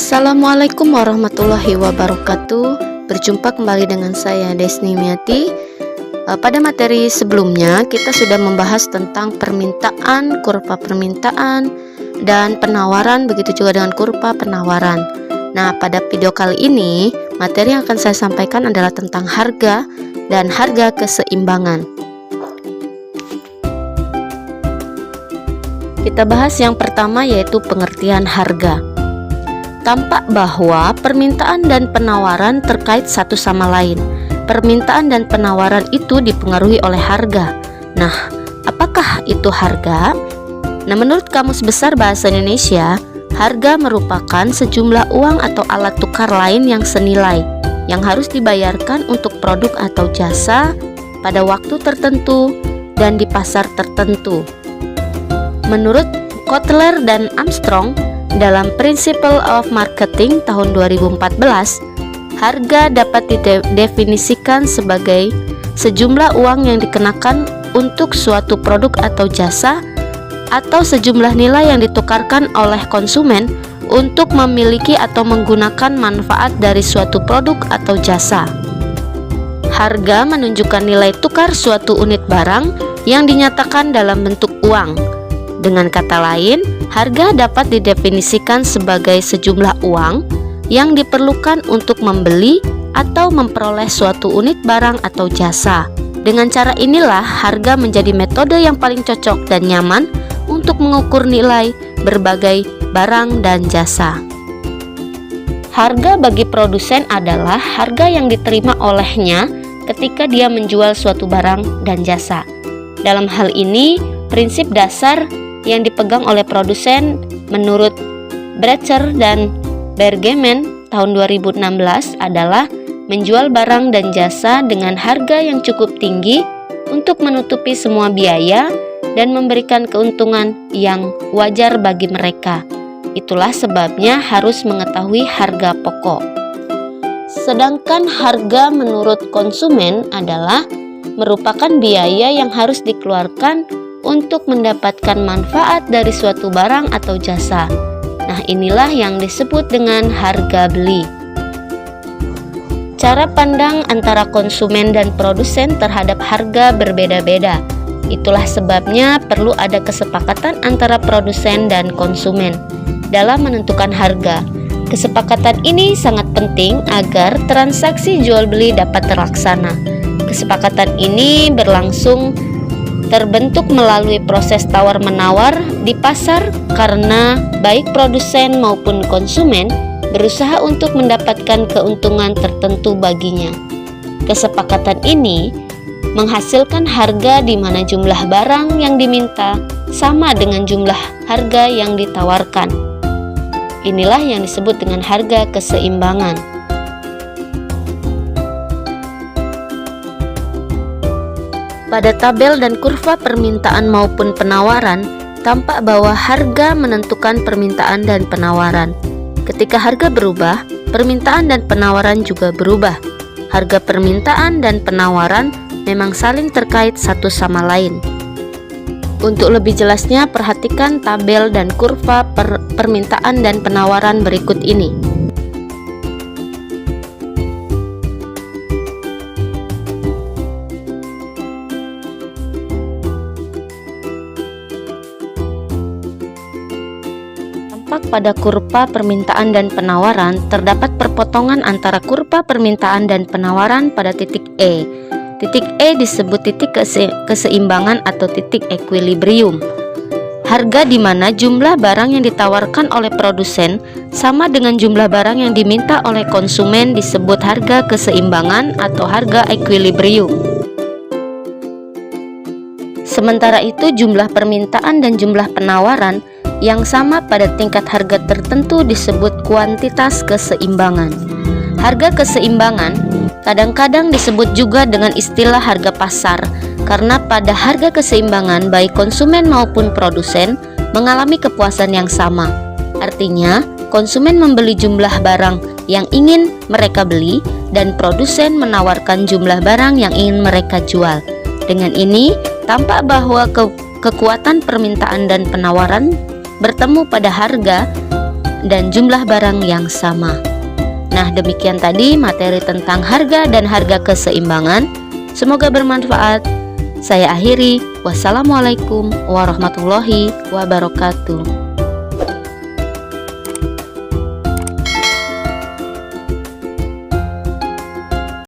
Assalamualaikum warahmatullahi wabarakatuh. Berjumpa kembali dengan saya Desni Miati. Pada materi sebelumnya kita sudah membahas tentang permintaan, kurva permintaan, dan penawaran, begitu juga dengan kurva penawaran. Nah, pada video kali ini materi yang akan saya sampaikan adalah tentang harga dan harga keseimbangan. Kita bahas yang pertama, yaitu pengertian harga. Tampak bahwa permintaan dan penawaran terkait satu sama lain. Permintaan dan penawaran itu dipengaruhi oleh harga. Nah, apakah itu harga? Nah, menurut Kamus Besar Bahasa Indonesia, harga merupakan sejumlah uang atau alat tukar lain yang senilai, yang harus dibayarkan untuk produk atau jasa pada waktu tertentu dan di pasar tertentu. Menurut Kotler dan Armstrong, dalam Principle of Marketing tahun 2014, harga dapat didefinisikan sebagai sejumlah uang yang dikenakan untuk suatu produk atau jasa, atau sejumlah nilai yang ditukarkan oleh konsumen untuk memiliki atau menggunakan manfaat dari suatu produk atau jasa. Harga menunjukkan nilai tukar suatu unit barang yang dinyatakan dalam bentuk uang. Dengan kata lain, harga dapat didefinisikan sebagai sejumlah uang yang diperlukan untuk membeli atau memperoleh suatu unit barang atau jasa. Dengan cara inilah, harga menjadi metode yang paling cocok dan nyaman untuk mengukur nilai berbagai barang dan jasa. Harga bagi produsen adalah harga yang diterima olehnya ketika dia menjual suatu barang dan jasa. Dalam hal ini, prinsip dasar yang dipegang oleh produsen menurut Brecher dan Bergemen tahun 2016 adalah menjual barang dan jasa dengan harga yang cukup tinggi untuk menutupi semua biaya dan memberikan keuntungan yang wajar bagi mereka. Itulah sebabnya harus mengetahui harga pokok. Sedangkan harga menurut konsumen adalah merupakan biaya yang harus dikeluarkan untuk mendapatkan manfaat dari suatu barang atau jasa. Nah, inilah yang disebut dengan harga beli. Cara pandang antara konsumen dan produsen terhadap harga berbeda-beda. Itulah sebabnya perlu ada kesepakatan antara produsen dan konsumen dalam menentukan harga. Kesepakatan ini sangat penting agar transaksi jual beli dapat terlaksana. Kesepakatan ini terbentuk melalui proses tawar-menawar di pasar karena baik produsen maupun konsumen berusaha untuk mendapatkan keuntungan tertentu baginya. Kesepakatan ini menghasilkan harga di mana jumlah barang yang diminta sama dengan jumlah harga yang ditawarkan. Inilah yang disebut dengan harga keseimbangan. Pada tabel dan kurva permintaan maupun penawaran, tampak bahwa harga menentukan permintaan dan penawaran. Ketika harga berubah, permintaan dan penawaran juga berubah. Harga permintaan dan penawaran memang saling terkait satu sama lain. Untuk lebih jelasnya, perhatikan tabel dan kurva permintaan dan penawaran berikut ini. Pada kurva permintaan dan penawaran terdapat perpotongan antara kurva permintaan dan penawaran pada titik E. Titik E disebut titik keseimbangan atau titik equilibrium. Harga di mana jumlah barang yang ditawarkan oleh produsen sama dengan jumlah barang yang diminta oleh konsumen disebut harga keseimbangan atau harga equilibrium. Sementara itu, jumlah permintaan dan jumlah penawaran yang sama pada tingkat harga tertentu disebut kuantitas keseimbangan. Harga keseimbangan kadang-kadang disebut juga dengan istilah harga pasar, karena pada harga keseimbangan baik konsumen maupun produsen mengalami kepuasan yang sama. Artinya, konsumen membeli jumlah barang yang ingin mereka beli dan produsen menawarkan jumlah barang yang ingin mereka jual. Dengan ini, tampak bahwa kekuatan permintaan dan penawaran bertemu pada harga dan jumlah barang yang sama. Nah, demikian tadi materi tentang harga dan harga keseimbangan. Semoga bermanfaat. Saya akhiri. Wassalamualaikum warahmatullahi wabarakatuh.